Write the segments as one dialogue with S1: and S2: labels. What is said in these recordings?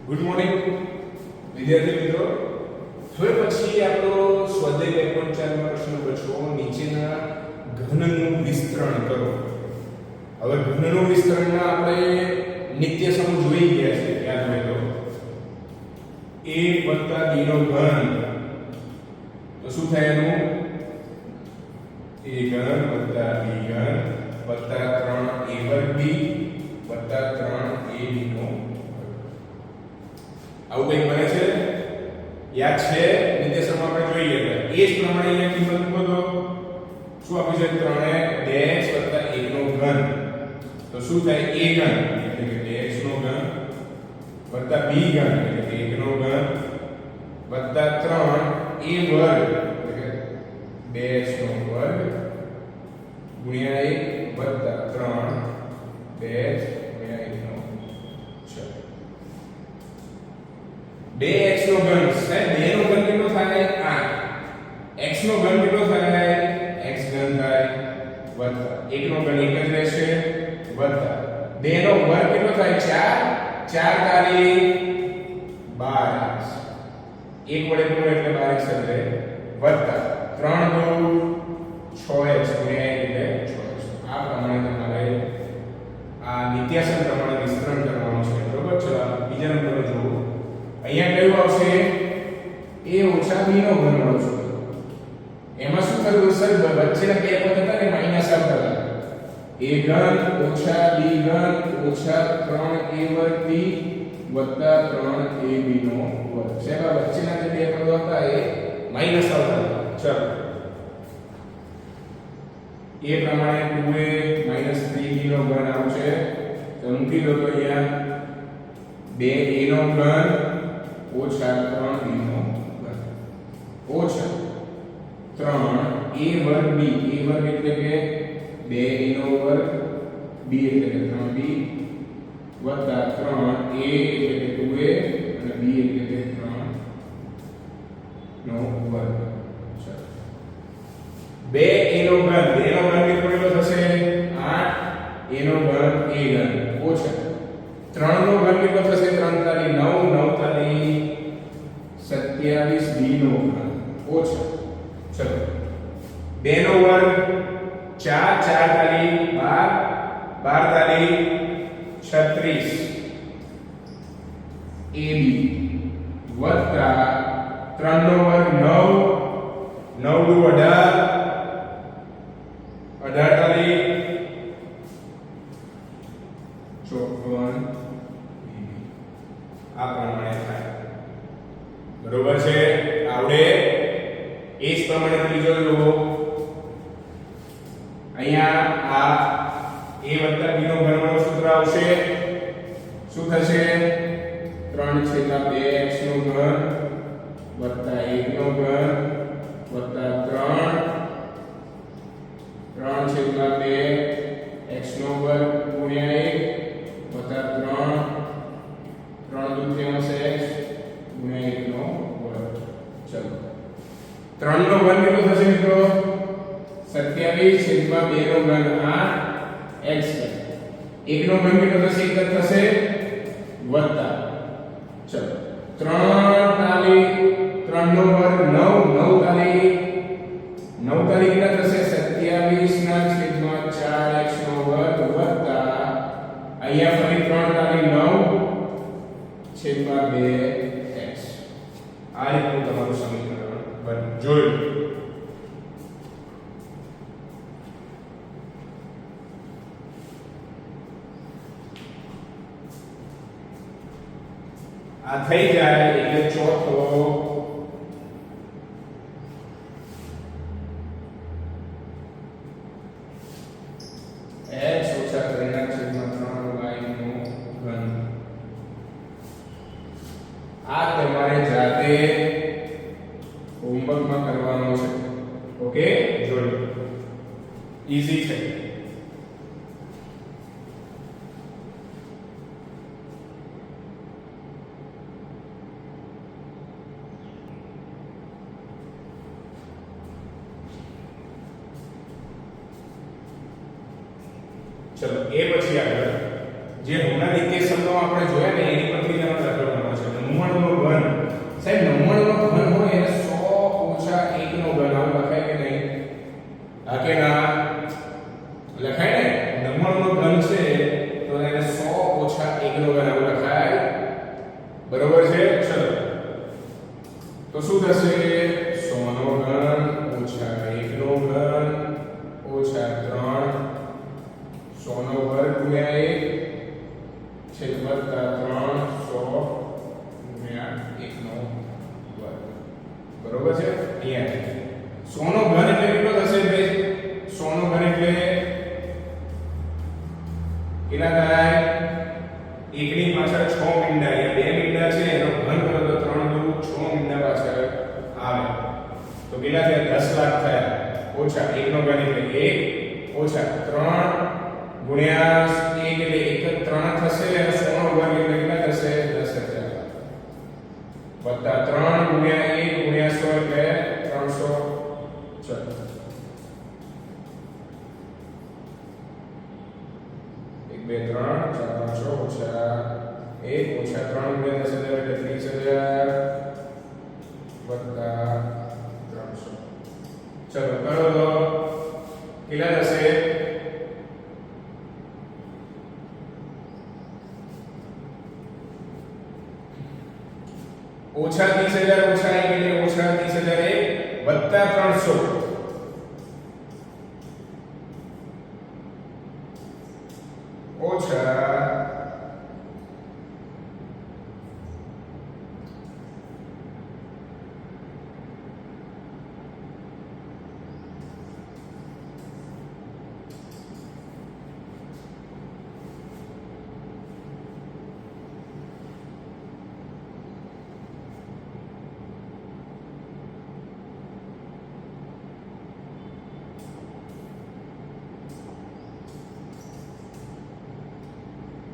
S1: Good morning વિદ્યાર્થી મિત્રો. હવે પછી આપણો સ્વાધ્યાય 2.4 માં પ્રશ્ન પૂછો, નીચેના ઘનનું વિસ્તરણ કરો. હવે ઘનનું વિસ્તરણમાં આપણે નિત્ય સમૂહ જોઈ ગયા છે, યાદ હોય તો a + b નો ઘન, તો શું થાય એનું? a ઘન + b ઘન + 3a2b + 3ab નો. આવું કંઈક બને છે, યાદ છે? નિત્ય સમૂહ આપણે જોઈએ એટલે એ જ પ્રમાણે અહીંયા કિંમત મૂકો તો શું આપ્યું છે? 3 + 1 નો ઘન, તો શું થાય? a ઘન એટલે કે 2x નો ઘન + b ઘન એટલે કે 1 નો ઘન + 3a વર્ગ એટલે કે 2x નો વર્ગ ગુણ્યા 1 + 3 2x ગુણ્યા 1 નો. 2x નો ઘન, સાહેબ 2 નો ઘન કેટલો થાય? 8. x નો ઘન કેટલો થાય? x ઘન થાય વત્તા 1 નો ઘન 1 જ રહેશે વત્તા 2 નો વર્ગ કેટલો થાય? 4 4 તારી 12x, 1 વડે ગુણો એટલે 12x જ રહે વત્તા 3 × 6x ગુણ્યા 1 એટલે 6x. આ પ્રમાણે તમારે આ નિત્યાસન પ્રમાણે વિસ્તરણ કરવાનું છે, બરોબર? ચલો બીજા નંબરનો જુઓ. અહીંયા કયું આવશે? a - b નો ઘન મળશે. એમાં શું થયું સર? વચ્ચેના બે પદ હતા ને માઈનસ આવતા, a ઘન - b ઘન - 3a2b + 3ab નો વર્ગ. સાહેબ વચ્ચેના જે બે પદો હતા એ માઈનસ આવતા હતા. ચલો એ પ્રમાણે 2a - 3b નો ઘન આવશે. તો મૂકી દો તો અહીંયા 2a નો ઘન - 3b નો ઘન ઓછા 3a વર્ગ b. a વર્ગ એટલે કે 2a નો વર્ગ, b એટલે કે 3b વત્તા 3a એટલે કે 2a અને b એટલે કે 3 નો વર્ગ. 2a નો ઘન, 2 નો ઘન કેટલો થશે? 8. a નો ઘન a ઘન ઓછા 3 નો ઘન કેટલો થશે? 3 તારી 9 9 તારી 27 b નો ઘન ઓછા, ચલો 2 નો વર્ગ 4 4 તારી 12 12 તારી 36 ab વત્તા 3 નો વર્ગ 9 9 દુ 18 18 તારી 54 આ પ્રમાણે થાય, બરોબર છે? આવડે? એ જ પ્રમાણે ત્રીજો લો. અહીંયા આ a + b નો ઘનનો સૂત્ર આવશે. શું થશે? 3/2x નો ઘન વત્તા 1 નો ઘન વત્તા 3/2x નો વર્ગ ગુણ્યા 1 વત્તા 3 3 x ગુણ્યા 1 નો વર્ગ. ચલો 3 નો વર્ગ કેટલો થશે મિત્રો? 27/2 નો ઘન 8x. 1 નો ઘન કેટલો થશે? 1 જ થશે વત્તા, ચલો 3 તારી 3 નો વર્ગ 9 9 તારી 9 તારી કેટલા થશે? 27/4x નો વર્ગ વત્તા અહીંયા ફરી 3 તારી 9/2x. આ રીતનું તમારું સમીકરણ બને. જોયું? આ થઈ જાય એટલે ચોથો x - 3/3y નો ઘન. આ તમારે જાતે હોમવર્કમાં કરવાનો છે. ઓકે, જોડો, ઈઝી છે. ચલો એ પછી આગળ જે હમણાં ઇક્વેશનનો આપણે જોયા ને એની પરથી જ આપણે દાખલો ગણવાનો છે 99 નો ઘન સાહેબ 99 નો ઘન હોય એને 100 ઓછા 1 નો ઘન આવું લખાય કે નહીં આ કે ના લખાય ને 99 નો ઘન છે તો એને 100 ઓછા 1 નો ઘન આવું લખાય બરોબર છે ચલો તો શું થશે 100 નો ઘન ઓછા 1 નો ઘન ઓછા 3 100 નો વર્ગ ગુણ્યા 1 છે વત્તા 300 ગુણ્યા 1 નો વર્ગ બરોબર છે અહીંયા 100 નો ઘન એટલે કેટલો થશે ભાઈ 100 નો ઘન એટલે કેટલા થાય એકની પાછળ 6 મીંડા અહીંયા 2 મીંડા છે એનો ઘન કરો તો 3 દુ 6 મીંડા પાછળ આવે તો કેટલા થયા 10 લાખ થયા ઓછા 1 નો ઘન એટલે 1 ઓછા 3 ગુણ્યા 1 એટલે 1 3 થશે અને 100 નો વર્ગ એટલે કેટલા થશે 10000 વત્તા 3 ગુણ્યા 1 ગુણ્યા 100 એટલે 300 ચલો 1 2 3 4 5 ઓછા 1 ઓછા 3 ગુણ્યા 10000 એટલે 30000 વત્તા 300 ચલો કરો તો કેટલા થશે ઓછા 30000 ઓછા 1 એટલે ઓછા 30001 વત્તા 300 ઓછા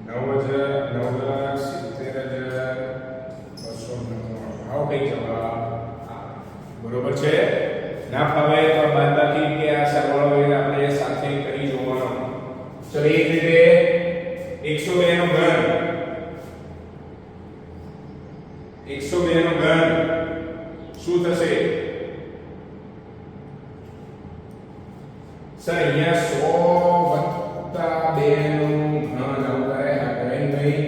S1: 9,70,299 આવો કઈ જવાબ બરોબર છે ના ફાવે તો બાદબાકી કે આ સરવાળો એ આપણે સાથે કરી જોવાનો ચલો એક રીતે 102 નો ઘન 102 નો ઘન શું થશે સર અહીંયા 100 2 નું ઘન આવું કરે આ કરે નહીં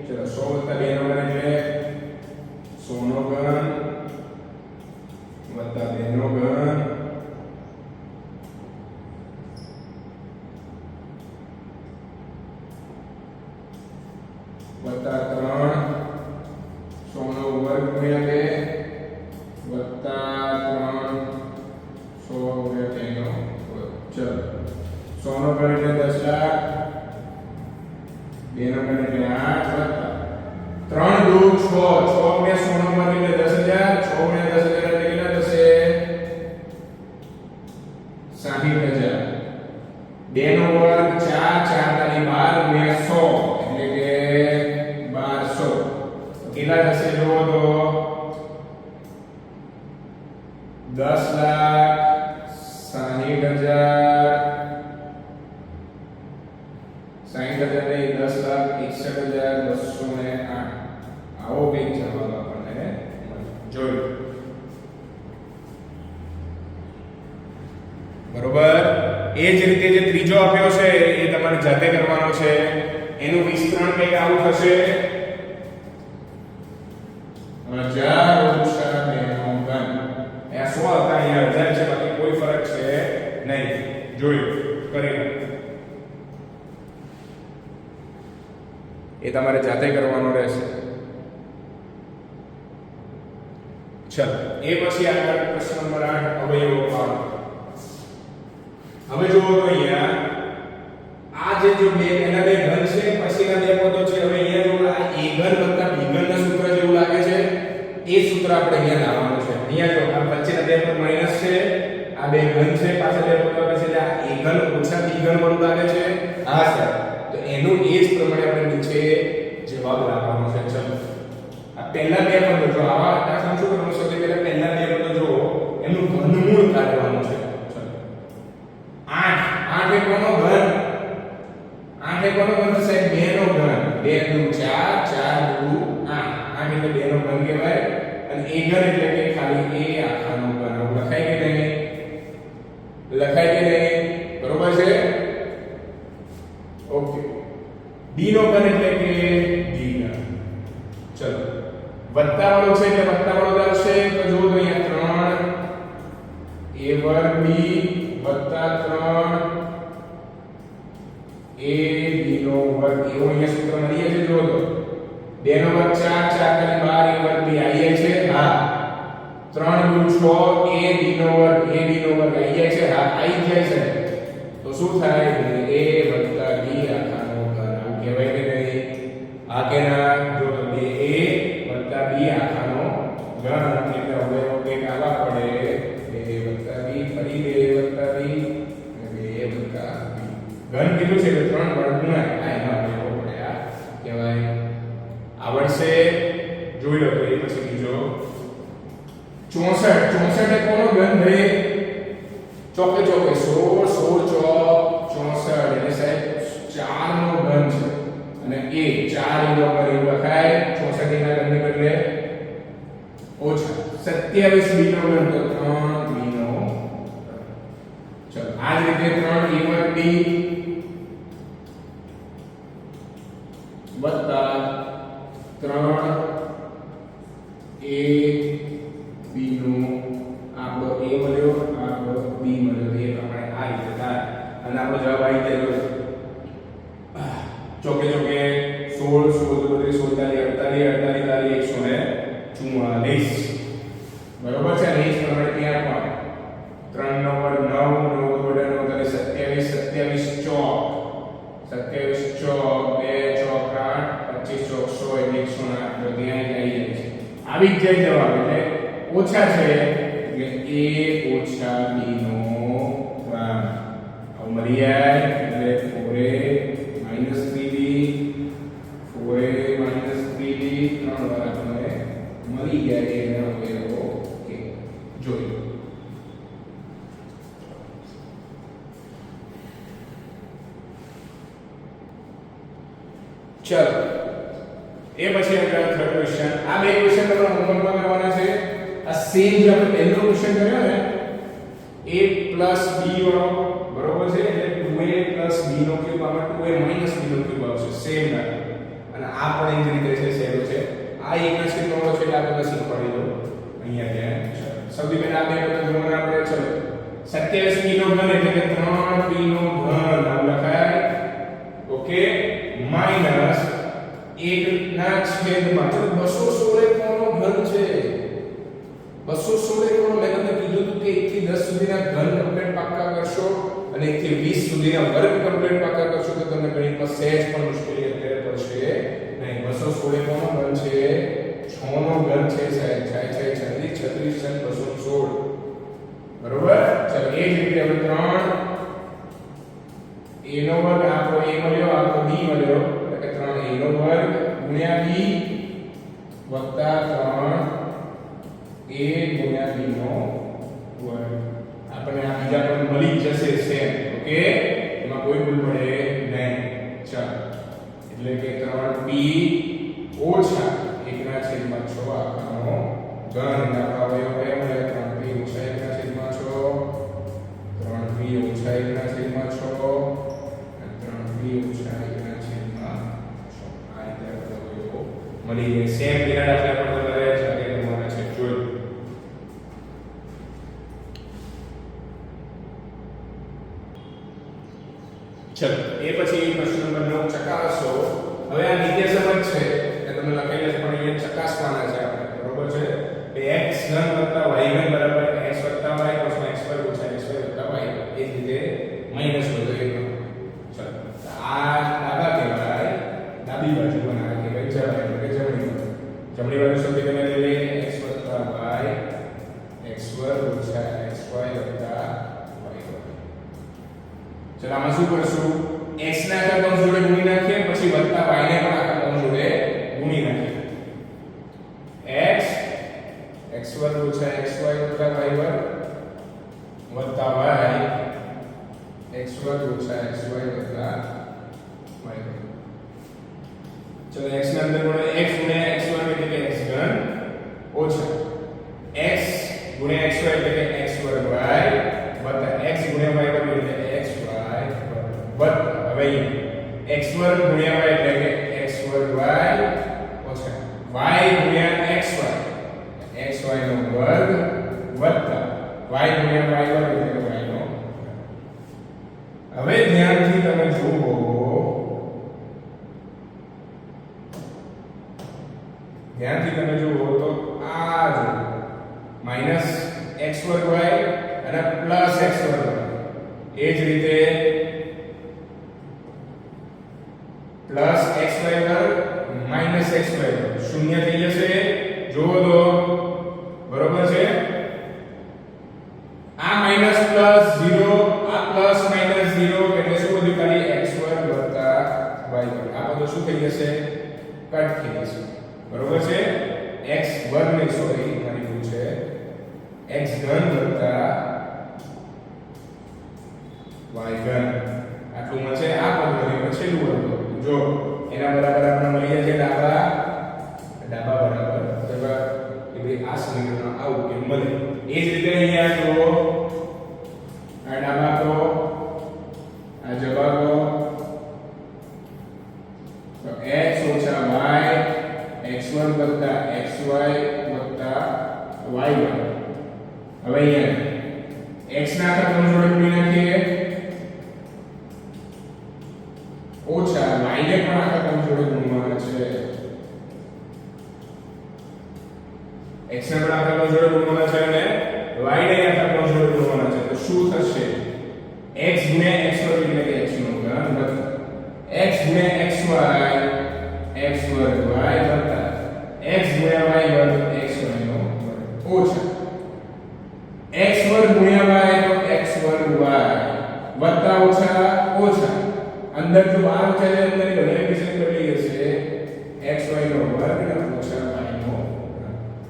S1: ચલો 100 2 નો ઘન એટલે 100 નો ઘન વત્તા 2 નો ઘન વત્તા 3 100 નો વર્ગ ગુણ્યા 2 વત્તા 3 100 ગુણ્યા 2 નો વર્ગ ચલો 100 નો ઘન એટલે 10 લાખ 2 નો ઘન એટલે 8 વત્તા 3 દુ 6 6 ગુણ્યા 100 નો વર્ગ એટલે 10000 6 ગુણ્યા 10000 એટલે કેટલા થશે 60000 2 નો વર્ગ 4 4 તારી 12 ગુણ્યા 100 એટલે કે 1200 કેટલા થશે જો તો 10,60,000 60,000 નહીં 10,61,208 આવો કંઈક જવાબ આપણને જોયું બરોબર એ જ રીતે જે ત્રીજો આપ્યો છે એ તમારે જાતે કરવાનો છે એનું વિસ્તરણ કંઈક આવું થશે 1000 ઓછા 2 નો ઘન એ 100 હતા અહીંયા 1000 છે બાકી કોઈ ફરક છે નહીં જોયું કરી લો એ તમારે જાતે કરવાનો રહેશે ચલો એ પછી આગળ પ્રશ્ન નંબર 8 અવયવો પાડો હવે જુઓ તો અહીંયા આ જે બે પહેલા બે ઘન છે પછીના બે પદો છે હવે અહીંયા જો આ a ઘન વત્તા b ઘનના સૂત્ર જેવું લાગે છે એ સૂત્ર આપણે અહીંયા લાવવાનું છે અહીંયા જો આ વચ્ચેના બે પદ માઈનસ છે આ બે ઘન છે પાછળ બે પદ આવે છે એટલે આ a ઘન ઓછા b ઘન વાળું લાગે છે હા સર તો એનું એ જ પ્રમાણે આપણે નીચે જવાબ લાવવાનો છે ચલો આ પહેલા બે પદો જો આવા દાખલા શું કરવાનું છે પહેલા પહેલા બે પદો જો એનું ઘનમૂળ કાઢવાનું છે ચલો 8 8 એ કોનો ઘન 8 એ કોનો ઘન સાહેબ 2 નો ઘન 2 દુ 4 4 દુ 8 8 એટલે 2 નો ઘન કહેવાય અને a ઘન એટલે કે ખાલી a આખાનો ઘન આવું લખાય કે નહીં લખાય કે નહીં બરોબર છે ઓકે b નો ઘન એટલે કે b ઘન ચલો વત્તા વાળો છે એટલે વત્તા વાળો જ આવશે તો જો તો અહીંયા 3 a વર્ગ b વત્તા 3 a b નો વર્ગ એવો અહીંયા સૂત્ર મળીએ છે જો તો 2 નો વર્ગ 4 4 કરી 12 a વર્ગ b આઈએ છે હા 3 દુ 6 a b નો વર્ગ આઈ જાય છે હા આઈ જાય છે તો શું થાય a વત્તા b આખાનો ઘન આવું કહેવાય કે નહીં આ કે ના જો તો 2a વત્તા b આખાનો ઘન એટલે હવે એક આવા પડે 2 વત્તા b ફરી 2 વત્તા b અને 2 વત્તા b ઘન કીધું છે એટલે 3 વડે ગુણાય આ એમાં લેવો પડે આ કહેવાય આવડશે જોઈ લો તો એ પછી બીજો 64 એ કોનો ઘન ભાઈ ચોકે 16 16 ચોક 64 એટલે સાહેબ 4 નો ઘન છે અને એ 4 નો પર એવું લખાય 64 ના ઘનને બદલે ઓછા 27 b નો ઘન તો 3 b નો ચલો આ જ રીતે 3 a વર્ગ b વત્તા 3 a b નો આપણો a મળ્યો આપણો b મળ્યો એ પ્રમાણે આ રીતે થાય અને આપણો જવાબ આવી ગયો ચોકે 16 16 144 બરોબર છે ને એ જ પ્રમાણે ત્યાં પણ 3 નો વર્ગ 9 9 27 ચોક 27 ચોક 2 ચોક 8 25 ચોક 100 એટલે 108 તો ત્યાં આવી જ જાય જવાબ એટલે ઓછા છે એટલે a ઓછા b નો ઘન હવે મળી જાય એટલે 4a minus 3b 4a minus 3b 3 વાર આપણે મળી ગયા એનો અવયવો ઓકે જોઈ ચલો એ પછી આપણે થર્ડ ક્વેશ્ચન આ બે ક્વેશ્ચન તમને હોમવર્કમાં કરવાના છે આ સેમ જે આપણે પહેલો ક્વેશ્ચન કર્યો ને a b વાળો બરોબર છે એટલે 2a b નો ક્યુબ આમાં 2a b નો ક્યુબ આવશે સેમ ના અને આ પણ એ જ રીતે છે સેમ છે આ એક જ છે છે એટલે આપણે શીખવાડી દો અહીંયા ત્યાં સૌથી પહેલા આ બે પદ જોવાના આપણે ચલો 27 p નો ઘન એટલે કે 3 p નો ઘન આમ લખાય ઓકે માઈનસ 1 ના છેદમાં તો 216 કોનો ઘન છે 216 કોનો મેં તમને કીધું હતું કે 1 થી 10 સુધીના ઘન કમ્પ્લીટ પાક્કા કરશો અને 1 થી 20 સુધીના વર્ગ કમ્પ્લીટ પાક્કા કરશો તો તમને ગણિતમાં સહેજ પણ મુશ્કેલી અત્યારે પડશે નહીં 216 કોનો ઘન છે 6 નો ઘન છે સાહેબ 6 6 36 36 216 બરોબર ચાલો એ જ રીતે હવે 3 a નો વર્ગ આપણો a મળ્યો આપણો b મળ્યો એટલે કે 3a નો વર્ગ ગુણ્યા b વત્તા 3a ગુણ્યા b નો વર્ગ આપણને આ બીજા પણ મળી જશે સેમ ઓકે એમાં કોઈ ભૂલ પડે નહીં ચાલો એટલે કે 3b ઓછા 1/6 આખાનો ઘન ના અવયવ કયા મળ્યા 3b ઓછા 1/6 3b ઓછા 1/6 મળી જાય સેમ બીના દાખલા પણ તમારે સાથે કરવાના છે જોઈ ચલો એ પછી પ્રશ્ન નંબર 9 ચકાસો હવે આ નિત્ય સમજ છે કે તમે લખેલા છે પણ અહીંયા ચકાસવાના છે આપણે બરોબર છે કે x ઘન + y ઘન બરાબર x + y + x² - xy + y એ જ રીતે માઈનસ બધો એક ચલો આ ડાબા કહેવાય ડાબી બાજુ બનાવે કહેવાય જમણી બાજુ સૌથી પહેલા લઈ લઈએ x + y x² - xy + y ચલો આમાં શું કરશું x ના આખા કૌંસ જોડે ગુણી નાખીએ પછી વત્તા y ને પણ આખા કૌંસ જોડે ગુણી નાખીએ x x² - xy + y² વત્તા y x² - xy + y ચલો x ના અંદર મળે x ગુણ્યા xy એટલે કે x ઘન ઓછા x ગુણ્યા xy એટલે કે x વર્ગ y વત્તા x ગુણ્યા y વર્ગ એટલે xy વત્તા હવે x વર્ગ ગુણ્યા y એટલે કે x વર્ગ y ઓછા y ગુણ્યા xy xy નો વર્ગ વત્તા y ગુણ્યા y વર્ગ એટલે કે y નો હવે ધ્યાનથી તમે જુઓ તો આ જો માઈનસ x વર્ગ y અને પ્લસ x વર્ગ y એ જ રીતે પ્લસ xy વર્ગ માઈનસ xy વર્ગ શૂન્ય થઈ જશે જુઓ તો બરોબર છે આ માઈનસ પ્લસ 0 આ પ્લસ માઈનસ 0 એટલે શું બધું ખાલી x વર્ગ વત્તા y વર્ગ આ બધું શું થઈ જશે કટ થઈ જશે બરોબર છે x વર્ગ ને સોરી મારી ભૂલ છે x ઘન વત્તા y ઘન આટલું મળશે આ પદ અને છેલ્લું પદ જો એના બરાબર આપણે મળી જશે ડાબા બરાબર એટલે આ સમીકરણ આવું કે મળે એ જ રીતે અહીંયા જો આ ડાબા તો આ જવાબો તો x ઓછા y x1 વત્તા xy વત્તા y1 હવે અહીંયા x ના આખા ત્રણ જોડે ગુણી નાખીએ ઓછા y ને પણ આખા ત્રણ જોડે ગુણવાના છે x ને પણ આખા ત્રણ જોડે ગુણવાના છે અને y ને આખા ત્રણ જોડે ગુણવાના છે તો શું થશે x ગુણ્યા x વર્ગ એટલે કે x નો ઘન વત્તા x ગુણ્યા xy x વર્ગ y વત્તા x ગુણ્યા y વર્ગ xy નો વર્ગ ઓછા x વર્ગ ગુણ્યા y તો x વર્ગ y વત્તા ઓછા ઓછા અંદર જો બાર ઓછા છે અંદર બંને વિશે બદલી જશે xy નો વર્ગ અને ઓછા y નો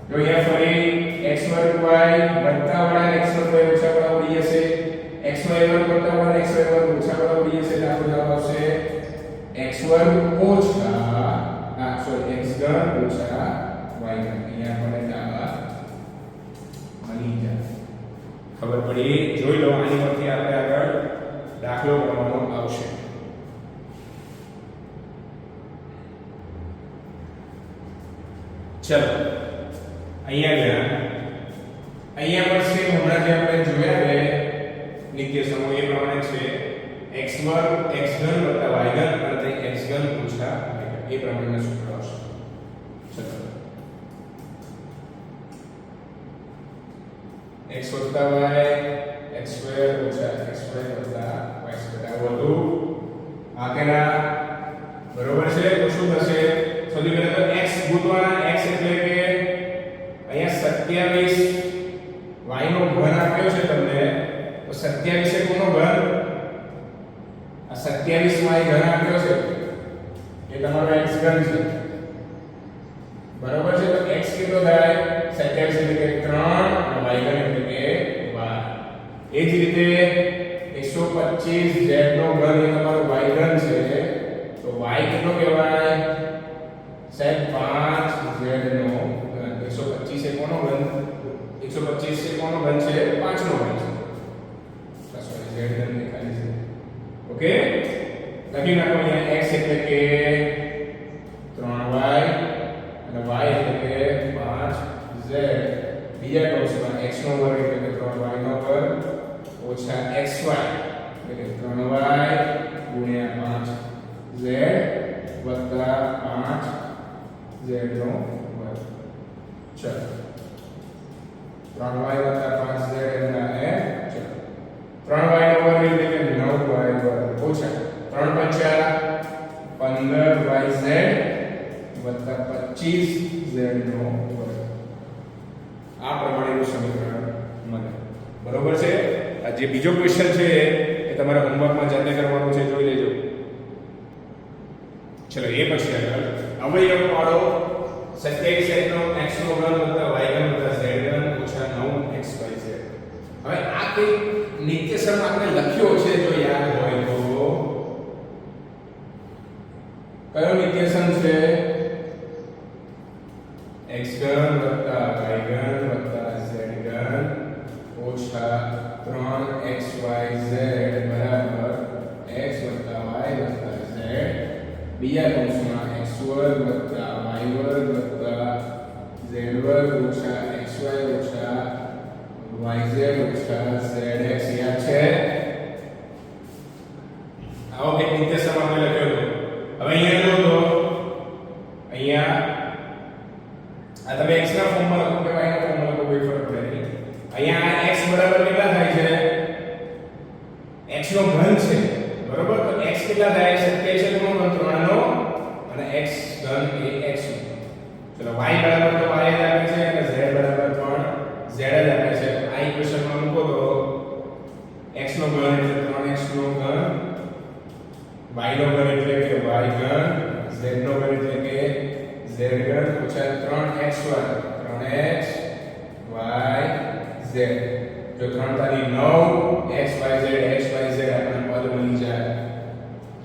S1: જો અહીંયા ફરી x વર્ગ y વત્તા વાળા x વર્ગ y ઓછા વાળા ઉડી જશે xy વર્ગ વત્તા વાળા xy વર્ગ ઓછા વાળા ઉડી જશે એટલે આપણો જવાબ આવશે x વર્ગ ઓછા x ઘન ઓછા y ઘન અહીંયા આપણે ડાબા મળી જાય ખબર પડી જોઈ લો આની પરથી આપણે આગળ દાખલો ગણવાનો આવશે ચલો અહીંયા પણ સેમ હમણાં જે આપણે જોયા કે નિત્ય સમૂહ એ પ્રમાણે છે x વર્ગ x ઘન વત્તા y ઘન અને x ઘન ઓછા y ઘન એ પ્રમાણેના સૂત્ર આવશે ચલો x વત્તા y x સ્ક્વેર ઓછા x સ્ક્વેર વત્તા y સ્ક્વેર આ બધું આગળના બરોબર છે તો શું થશે સૌથી પહેલા તો x ગોતવાના x એટલે કે અહીંયા 27 y નો ઘન આપ્યો છે તમને તો 27 એ કોનો ઘન આ 27 માં ઘન આપ્યો છે એ તમારો x ઘન છે બરોબર છે તો x કેટલો થાય 27 એટલે કે 3 અને y ઘન એટલે કે 12 એ જ રીતે 125 z નો ઘન એ તમારો y ઘન છે તો y કેટલો કહેવાય સાહેબ 5 z નો ઘન 125 એ કોનો ઘન 125 એ કોનો ઘન છે 5 નો ઘન છે સોરી z ઘન દેખાય છે ઓકે લખી નાખો અહીંયા x એટલે કે 3y અને y એટલે કે 5z બીજા ટર્મ્સમાં x નો વર્ગ એટલે કે 3y નો વર્ગ ઓછા xy એટલે કે 3y ગુણ્યા 5z વત્તા 5z નો વર્ગ ચલો 3y વત્તા 5z એના એ ચલો 3y નો વર્ગ એટલે કે 9y વર્ગ ઓછા 3 પંચા 15yz વત્તા 25z નો વર્ગ આ પ્રમાણેનું સમીકરણ મળે બરોબર છે આ જે બીજો ક્વેશ્ચન છે એ તમારા હોમવર્કમાં જાતે કરવાનું છે જોઈ લેજો ચલો એ પછી આગળ અવયવ વાળો 27 નો x નો ઘન વત્તા y ઘન વત્તા z ઘન ઓછા 9xyz હવે આ કઈ નિત્યસમ આપણે લખ્યો છે જો યાદ હોય તો કયો નિત્યસમ છે ઘન વત્તા y ઘન વત્તા z ઘન ઓછા 3xyz બરાબર x વત્તા y વત્તા z બીજા કૌંસમાં x વર્ગ વત્તા y વર્ગ વત્તા z વર્ગ ઓછા xy ઓછા yz ઓછા zx યાદ છે? આવો કે નિર્દેશક આપણે લખ્યો હતો. હવે અહીંયા જો તો અહીંયા આ તમે x ના ફોર્મમાં લખો કે y ના ફોર્મમાં લખો કોઈ ફરક પડે નહીં. અહીંયા x બરાબર કેટલા થાય છે? x નો ઘન છે બરોબર. તો x કેટલા થાય? 27 નો ઘન 3 નો અને x ઘન એ x નો. ચલો y બરાબર તો y જ આપે છે અને z બરાબર પણ z જ આપે છે. આ ઇક્વેશનમાં મૂકો તો x નો ઘન એટલે 3x નો ઘન, y નો ઘન એટલે કે y ઘન, z નો ઘન એટલે કે z ઘન ઓછા 3xy 3x y z. જો 3 તારી 9 x y z x y z આપણને પદ મળી જાય.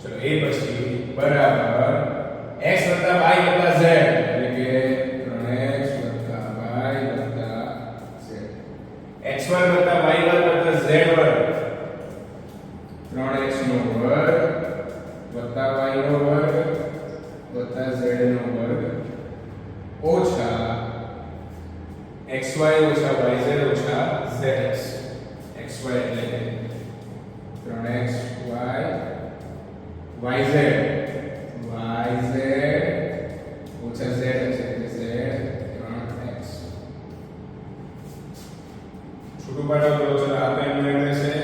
S1: ચલો એ પછી બરાબર x y z એટલે કે 3x y z xy y z વર્ગ 3x નો વર્ગ વત્તા y નો વર્ગ વત્તા z નો વર્ગ ઓછા xy ઓછા yz ઓછા zx. xy એટલે કે 3x y yz ઓછા zx એટલે z 3x. છોટું પાડો તો ચલો આપણે એમને રહેશે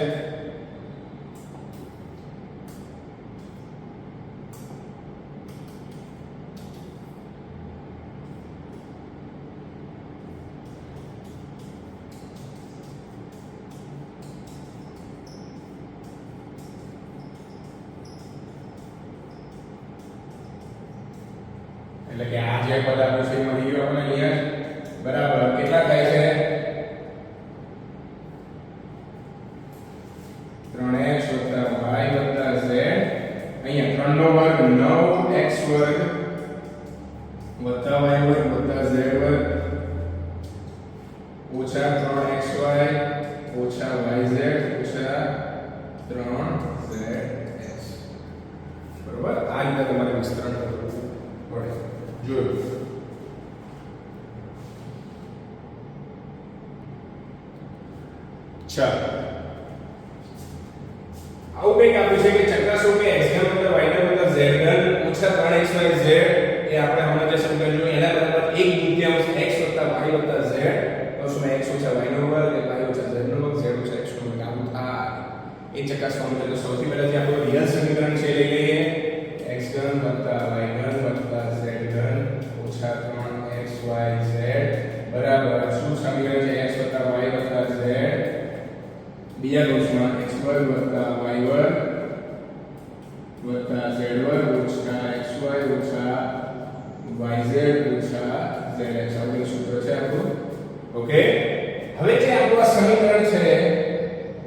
S1: એટલે કે આ જે પદ આપ્યું છે એમાં લીધું આપણે અહીંયા બરાબર કેટલા થાય છે? 3x y z અહીંયા 3 નો વર્ગ 9x વર્ગ વત્તા y વર્ગ વત્તા z વર્ગ ઓછા 3xy ઓછા yz ઓછા 3zx. બરોબર. આ રીતે તમારે વિસ્તરણ કરવું પડે. જોયું? ચાલો આવું કંઈક આપ્યું છે કે ચકાસો કે x ઘન વત્તા y ઘન વત્તા z ઘન ઓછા 3xy z એ આપણે હમણાં જે સમીકરણ જોયું એના બરાબર 1/2 x વત્તા y વત્તા z કૌંસમાં x ઓછા y નો વર્ગ y ઓછા z નો વર્ગ z ઓછા x નો વર્ગ આવું થાય એ ચકાસવાનું છે. તો સૌથી પહેલા જે આપણું રિયલ સમીકરણ છે લઈ લઈએ. x ઘન વત્તા y ઘન વત્તા z ઘન ઓછા 3xy z બરાબર શું સમીકરણ છે? x વત્તા y વત્તા z બીજા કૌંસમાં x વર્ગ વત્તા y વર્ગ વત્તા z વર્ગ ઓછા xy ઓછા yz ઓછા zx. આવું સૂત્ર છે આપણું. ઓકે. હવે જે આપણું આ સમીકરણ છે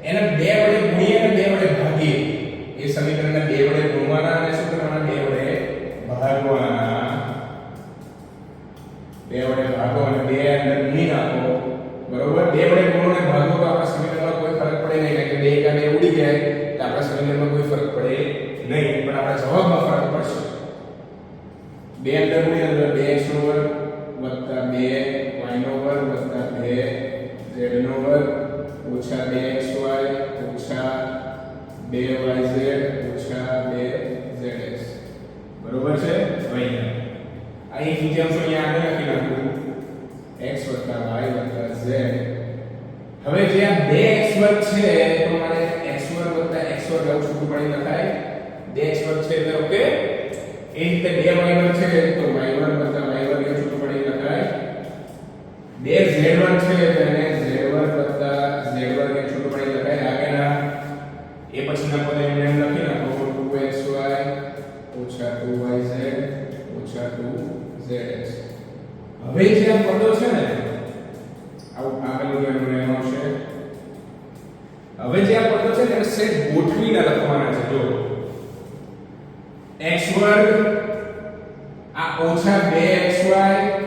S1: એને 2 વડે ગુણીએ અને 2 વડે ભાગીએ. એ સમીકરણને 2 વડે ગુણવાના અને શું કરવાના? 2 વડે ભાગવાના. 2 વડે ભાગો અને 2 અંદર ગુણી નાખો. બરોબર. 2 વડે ગુણો અને ભાગો તો આપણા સમીકરણમાં કોઈ ફરક પડે નહીં કારણ કે 2 એકા 2 ઉડી જાય તો આપણા સમીકરણમાં કોઈ ફરક પડે નહીં પણ આપણા જવાબમાં ફરક પડશે. 2 અંદર ગુણી અંદર 2x નો વર્ગ વત્તા 2y નો વર્ગ વત્તા 2z નો વર્ગ ઓછા 2xy ઓછા 2yz ઓછા 2zx. બરોબર છે? અહીંયા અહીં બીજાંશો અહીંયા આગળ લખી નાખું x વત્તા y વત્તા z. હવે જે આ 2x વર્ગ છે તો મારે x વર્ગ વત્તા x વર્ગ આવું છૂટું પડી લખાય. 2x વર્ગ છે એટલે ઓકે. એ રીતે 2y વર્ગ છે તો y વર્ગ વત્તા y વર્ગ એ છૂટું પડી લખાય. 2z વર્ગ છે તો એને z વર્ગ વત્તા z વર્ગ એ છૂટું પડી લખાય. આગળના એ પછીના પદ એમને એમ લખી નાખો 2xy ઓછા 2yz ઓછા 2zx. હવે જે આ પદો છે ને આવું આગળનું એમને એમ આવશે. હવે જે આ પદો છે ને એને સેટ ગોઠવીને લખવાના છે. જો x વર્ગ આ ઓછા 2xy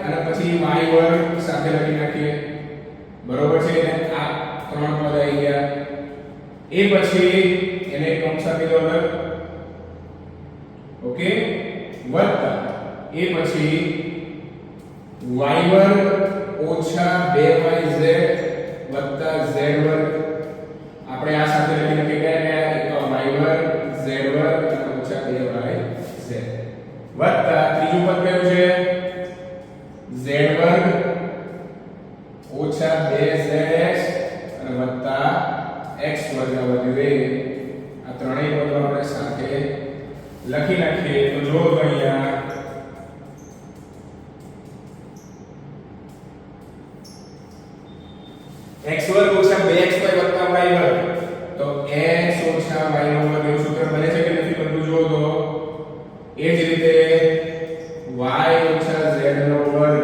S1: અને પછી y વર્ગ સાથે લખી નાખીએ બરોબર છે એટલે આ ત્રણ પદ આવી ગયા એ પછી એને કૌંસ આપી દો અંદર ઓકે વત્તા એ પછી y વર્ગ ઓછા 2yz વત્તા z વર્ગ આપણે આ સાથે લખી નાખીએ કે એક તો y વર્ગ z વર્ગ અને ઓછા 2yz વત્તા ત્રીજું પદ કયું છે z વર્ગ ઓછા 2zx અને વત્તા x વર્ગ વધે આ ત્રણેય પદો આપણે સાથે લખી નાખીએ તો જો અહીંયા x વર્ગ ઓછા 2xy વત્તા y વર્ગ તો x ઓછા y નો વર્ગ એવું સૂત્ર બને છે કે નથી બનતું જો તો એ જ રીતે y ઓછા z નો વર્ગ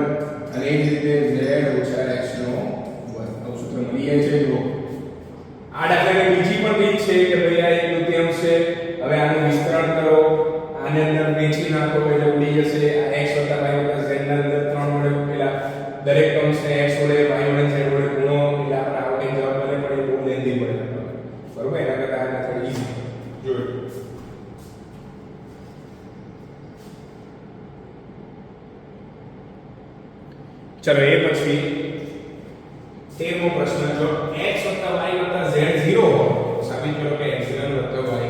S1: અને એ જ રીતે z ઓછા x નો વર્ગ આવું સૂત્ર મળી જાય છે જો આ દાખલાની બીજી પણ રીત છે કે ભાઈ આ એક તૃતીયાંશ છે હવે આનું વિસ્તરણ કરો આને અંદર વેચી નાખો એટલે ઉડી જશે આ x વત્તા y વત્તા z ના અંદર 3 વડે પેલા દરેક ટર્મ્સને x વડે y વડે z વડે ગુણો એટલે આપણે આવડે જવાબ મળે પણ એ બહુ લેન્ધી પડે બરોબર એના કરતા આ મેથડ ઈઝી જોયો ચલો એ પછી 13મો પ્રશ્ન જો x y z 0 હોય સાબિત કરો કે x ઘન y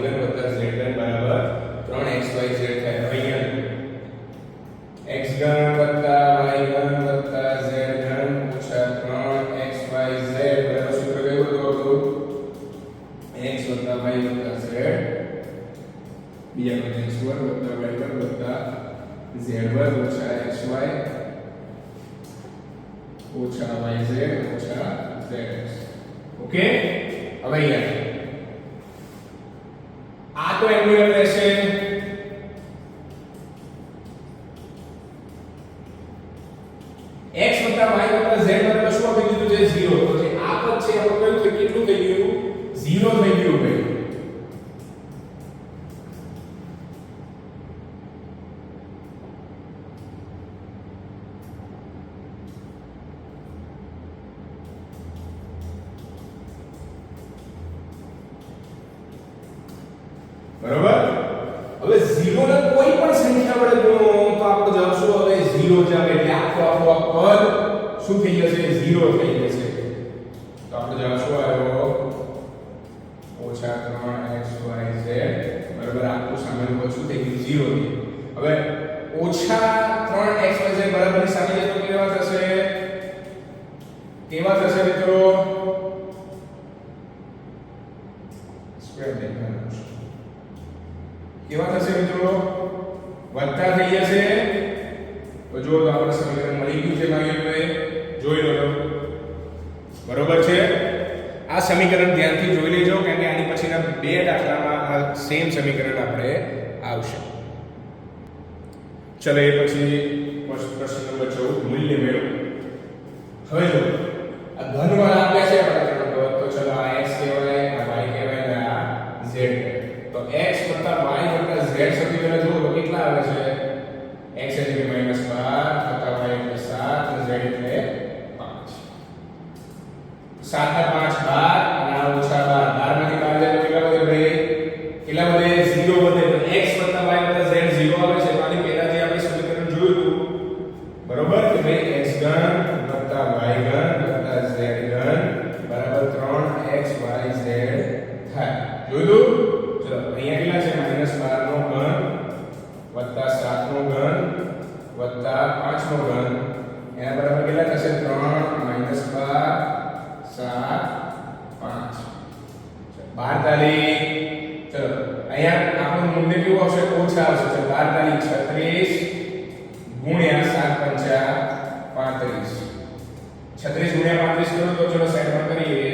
S1: ઘન z ઘન બરાબર 3xyz થાય અહીંયા x ઘન y ઘન z ઘન ઓછા 3xyz બરાબર સૂત્ર કયું હતું x y z બીજા પદ x વર્ગ y વર્ગ z વર્ગ ઓછા xy ઓછા yz ઓછા zx ઓકે હવે અહીંયા આ તો એનું એમ રહેશે x y z બરાબર શું આપી દીધું છે 0 તો જે આ પદ છે આપણું કયું કેટલું થઈ ગયું 0 થઈ ગયું ભાઈ બરોબર હવે 0 ને કોઈ પણ સંખ્યા વડે ગુણો તો આપણો જવાબ શું આવે 0 જ આવે એટલે આખો પદ શું થઈ જશે 0 થઈ જશે તો આપણો જવાબ શું આવ્યો ઓછા 3xyz બરાબર આખું સામેનું પદ શું થઈ ગયું 0 હવે ઓછા 3xyz બરાબરની સામે જતો કેવા થશે મિત્રો સ્ક્વેર દેખાવાનું કેવા થશે મિત્રો વત્તા થઈ જશે તો જો આપણે સમીકરણ મળી ગયું છે ભાઈઓએ જોઈ લો બરોબર છે આ સમીકરણ ધ્યાનથી જોઈ લેજો કારણ કે આની પછીના બે દાખલામાં આ સેમ સમીકરણ આપણે આવશે ચલો એ પછી પ્રશ્ન નંબર 14 મૂલ્ય મેળવો હવે જો આ ઘનવાળા આપ્યા છે આપણે ત્રણ પદ તો ચલો આ x કહેવાય આ y કહેવાય અને આ z તો x y z સૌથી પહેલા જુઓ તો કેટલા આવે છે x એટલે -12 y એટલે 7 અને z એટલે 5 7 ના 5 12 અને આ ઓછા 12 માંથી 12 જાય તો કેટલા વધે ભાઈ કેટલા વધે 0 વધે તો x y z 0 આવે છે આની પહેલા જે આપણે સમીકરણ જોયું હતું બરોબર કે ભાઈ x ઘન y ઘન z ઘન બરાબર 3xyz થાય જોયું ચલો અહીંયા કેટલા છે -12 નો ઘન વત્તા 7 નો ઘન વત્તા 5 નો ઘન એના બરાબર કેટલા થશે 3 -12 7 5 12 તાલી ચલો અહીંયા આપણું મૂલ્ય કેવું આવશે ઓછા આવશે તો 12 તાલી 36 ગુણ્યા 7 5 35 36 ગુણ્યા 35 કરો તો ચલો સાઈડમાં કરીએ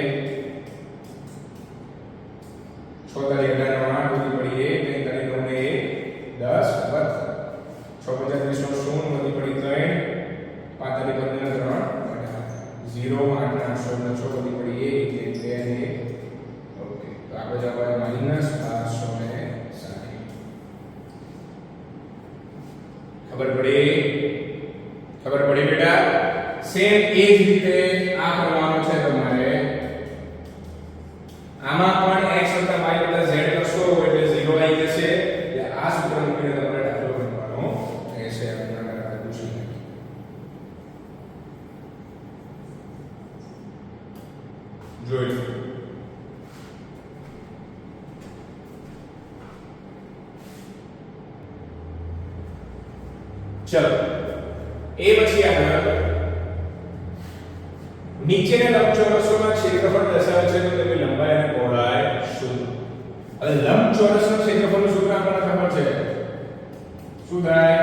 S1: 6 તારી 18 નો 8 વધી પડી 1 3 તારી 9 ને 10 6 35 નો 0 વધી પડી 3 5 તારી 15 ને 3 0 8 ના 16 ને 6 વધી પડી 1 એટલે 2 ને ઓકે તો આપણે જવાબ આવે -1260 ખબર પડી બેટા? સેમ એ જ રીતે આ કરવાનું છે તમારે. આમાં પણ x + y + z કરશો એટલે 0 આવી જશે. એટલે આ સૂત્ર મૂકીને તમારે દાખલો ગણવાનો રહેશે. આપણે આગળ પૂછીએ. જોઈજો. ચલો એ પછી આગળ નીચેના લંબચોરસોના ક્ષેત્રફળ દર્શાવે છે તો તેની લંબાઈ અને પહોળાઈ શોધો. હવે લંબચોરસનું ક્ષેત્રફળનું સૂત્ર આપણને ખબર છે. શું થાય?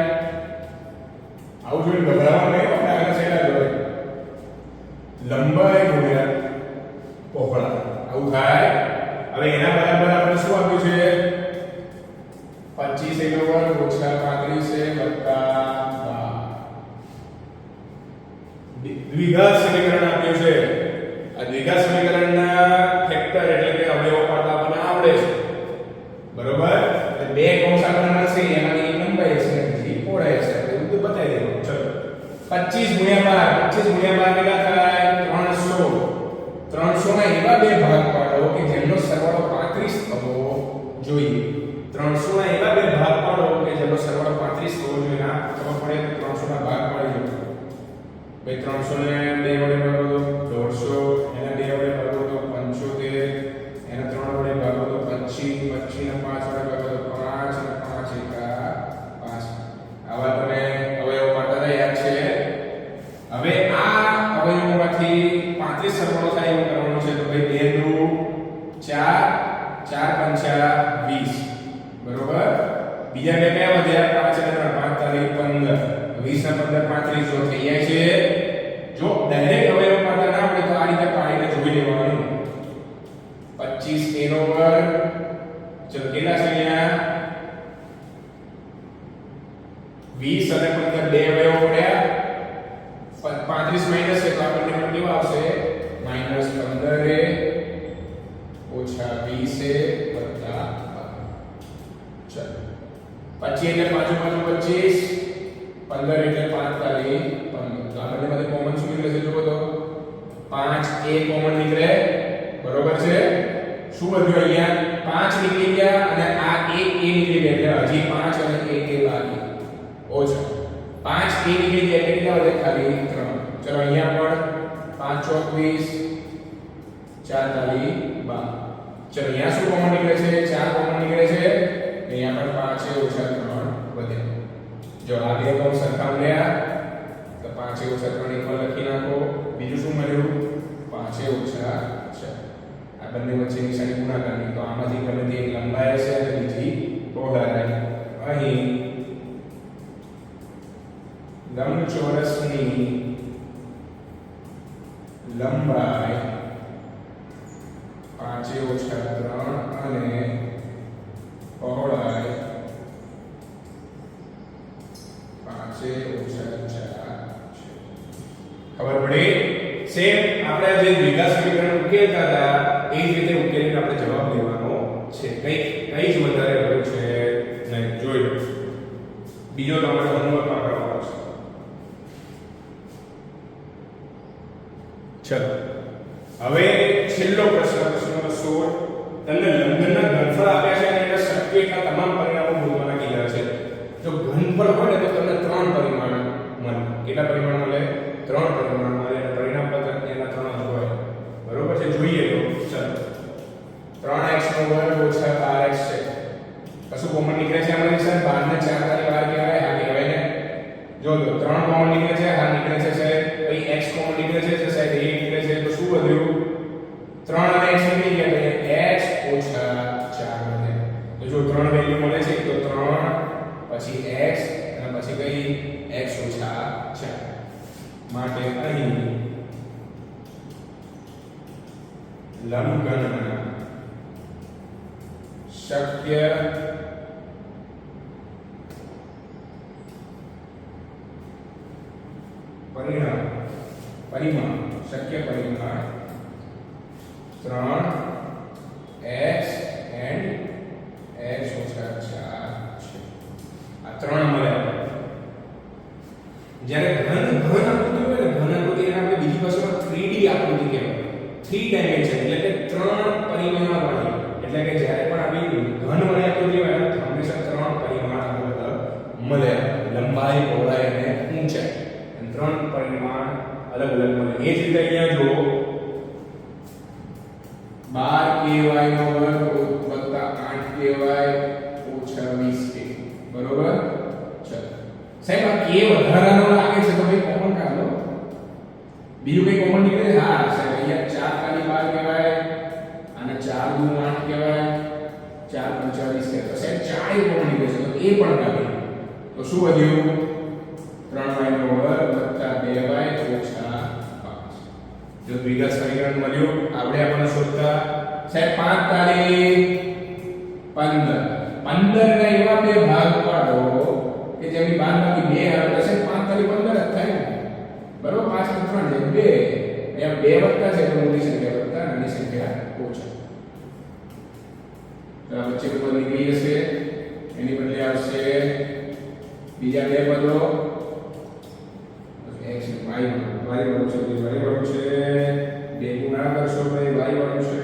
S1: આવું જોઈને ગભરાવા નહીં. આપણે આગળ છેલ્લા જોઈએ. લંબાઈ ગુણ્યા પહોળાઈ આવું થાય. હવે એના બરાબર આપણે શું આપ્યું છે? 25 = દ્વિઘાત સમીકરણ આપ્યું છે. આ દ્વિઘાત સમીકરણના ફેક્ટર એટલે કે અવયવો પાડતા આપણને આવડે છે. બરોબર? એટલે બે કૌંસ આપણને મળશે. એમાંથી એક લંબાઈ છે અને બીજી પહોળાઈ છે. એટલે બધું બતાવી દેવાનું. ચલો 25 × 12 કેટલા થાય? 300 ના એવા બે ભાગ પાડો કે જેમનો સરવાળો 35 થવો જોઈએ. 300 ના એવા બે ભાગ પાડો કે જેમનો સરવાળો 35 થવો જોઈએ. ના ખબર પડે તો 300 ના ભાગ પાડી દો. ભાઈ 300 ને 2 વડે ભાગો તો 150, એને 2 વડે ભાગો તો 75, એને 3 વડે ભાગો તો 25, 25 ને 5 વડે ભાગો તો 5 અને 5 એકા 5. આવા તમે અવયવો પાડતા યાદ છે. હવે આ અવયવોમાંથી 35 સરવાળો થાય એવું કરવાનું છે. તો ભાઈ 2 દુ 4, 4 પંચા 20. બરોબર? બીજા બે કયા વધ્યા? 5 અને 3 5 તારીખ 15, 20 ના 15 35 જો થઈ જાય છે. જો ડાયરેક્ટ અવયવ પાડતા ના આવડે તો આ રીતે પાડીને જોઈ લેવાનું. 25 a નો વર્ગ. ચલો કેટલા છે અહીંયા? 20 અને 15 બે અવયવો પડ્યા. 35 માઈનસ છે તો આપણને પણ કેવા આવશે? -15 a ઓછા 20 a વત્તા 12. ચલો 25 એટલે 5 25 15 એટલે 5 તારી 15. તો આપણે બધે કોમન શું નીકળે છે? જુઓ તો 5 a કોમન નીકળે. બરોબર છે? શું વધ્યું અહીંયા? 5 નીકળી ગયા અને આ 1 a નીકળી ગયા. એટલે હજી 5 અને 1 a બાકી. ઓછા 5 a નીકળી ગયા એટલે કેટલા વધે? ખાલી 3. ચલો અહીંયા પણ 5 24 4 તારી 12. ચલો અહીંયા શું કોમન નીકળે છે? 4 કોમન નીકળે છે. અહીંયા પણ 5 ઓછા 3 વધે. જો આ બે કૌંસ સરખા મળ્યા તો 5 ઓછા 3 એકવાર લખી નાખો. બીજું શું મળ્યું? 5 ઓછા 4. આ બંને વચ્ચે નિશાની ગુણાકારની. તો આમાંથી ગમે તે એક લંબાઈ હશે અને બીજી પહોળાઈ. અહીં લંબચોરસની લંબાઈ 5 ઓછા 3 અને પહોળાઈ 5 ઓછા 4 છે. ખબર પડી? સેમ આપણે જે દ્વિઘાત સમીકરણ ઉકેલતા હતા એ જ રીતે ઉકેલીને આપણે જવાબ લેવાનો છે. કઈ જ વધારે હોય છે નહીં. જોઈ લો. બીજો તમારે હોમવર્ક કરવાનો છે. ચલો હવે છેલ્લો પ્રશ્ન નંબર 16. તમને લંબના ઘનફળ આપ્યા છે અને એના શક્યના તમામ પરિમાણો શોધવાના કીધા છે. જો ઘનફળ હોય ને તો તમને 3 પરિમાણ મળે. કેટલા પરિમાણ મળે? 3 પરિમાણ મળે. અને પરિણામ પત્રક એના 3 જ હોય. બરોબર છે? જોઈએ તો ચલો 3x નો વર્ગ ઓછા 12x છે. કશું કોમન નીકળે છે આમાંથી સર? 12 ને 4 તારી 12 કહેવાય. હા કહેવાય ને? જો 3 કોમન નીકળે છે. હા નીકળે છે સાહેબ. પછી x કોમન નીકળે છે સાહેબ. a નીકળે છે. તો શું વધ્યું? 3 અને x નીકળી ગયા તો x ઓછા 4 વધે. તો જો 3 વેલ્યુ મળે છે તો 3 પછી x અને પછી કઈ? x ઓછા 4. માટે અહીં લંબઘનના શક્ય પરિમાણ શક્ય પરિમાણ 3x and x ઓછા 4 છે. આ 3 મળ્યા. જ્યારે ઘન આકૃતિ હોય ને ઘન આકૃતિ એને આપણે બીજી ભાષામાં 3D આકૃતિ કહેવાય 3 ડાયમેન્શન એટલે કે 3 પરિમાણ વાળી એટલે કે જ્યારે પણ આવી ઘન વાળી આકૃતિ હોય ને હંમેશા 3 પરિમાણ અલગ મળે લંબાઈ પહોળાઈ અને ઊંચાઈ અને 3 પરિમાણ અલગ અલગ મળે એ જ રીતે અહીંયા જો 12ky નો વર્ગ વત્તા 8ky ઓછા 20k બરોબર ચલો સાહેબ આ k વધારાનો લાગે છે તો ભાઈ કોમન કાઢ લો બીજું કઈ કોમન નીકળે હા સાહેબ અહીંયા 4 ખાલી 12 કહેવાય અને 4 દુ 8 કહેવાય 4 × 20 કહેવાય તો સાહેબ 4 એ કોમન નીકળે છે તો એ પણ કાઢી તો શું વધ્યું 3y નો વર્ગ વત્તા 2y ઓછા 5 જો દ્વિઘાત સમીકરણ મળ્યું આપણે આપણને શોધતા સાહેબ 5 તારી 15 15 ના એવા બે ભાગ પાડો કે જેની બાદબાકી 2 આવે તો સાહેબ 5 તારી 15 જ થાય ને બરોબર 5 × 3 છે 2 અહીંયા 2 વત્તા છે તો મોટી સંખ્યા વત્તા નાની સંખ્યા ઓછા તો આ વચ્ચે પદ નીકળી જશે એની બદલે આવશે બીજા બે પદો x y વાળું છે y વાળું છે બે ગુણા કરશો તો y વાળું છે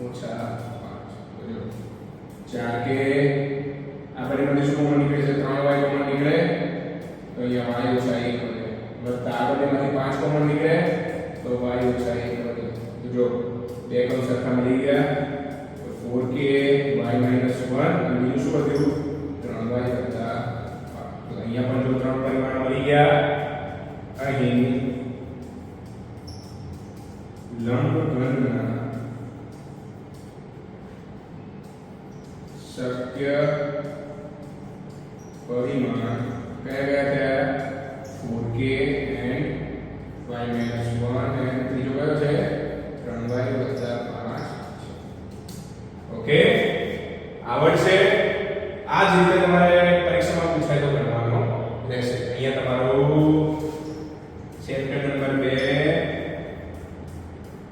S1: ઓછા 5 4 કે આપણે મને શું કોમન નીકળે છે 3y કોમન નીકળે તો અહીંયા y ઓછા 1 વધે વત્તા આપણને 5 કોમન નીકળે તો y ઓછા 1 વધે જો બે કૌંસ સરખા મળી ગયા 4k y - 1 અને બીજું શું વધ્યું 3y વત્તા 5 તો અહીંયા પણ જો 3 પરિમાણ મળી ગયા અહીં લંબઘનના શક્ય પરિમાણ કયા કયા થયા 4k and y - 1 and ત્રીજો કયો છે 3y વત્તા 5 ઓકે આવડશે આ જ રીતે તમારે પરીક્ષામાં પૂછાય તો ગણવાનો રહેશે અહીંયા તમારું ચેપ્ટર નંબર 2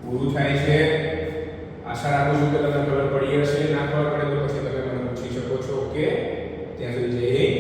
S1: પૂરું થાય છે આશા રાખું છું કે તમને ખબર પડી હશે ના ખબર પડે તો પછી તમે મને પૂછી શકો છો ઓકે ત્યાં સુધી જય હિન્દ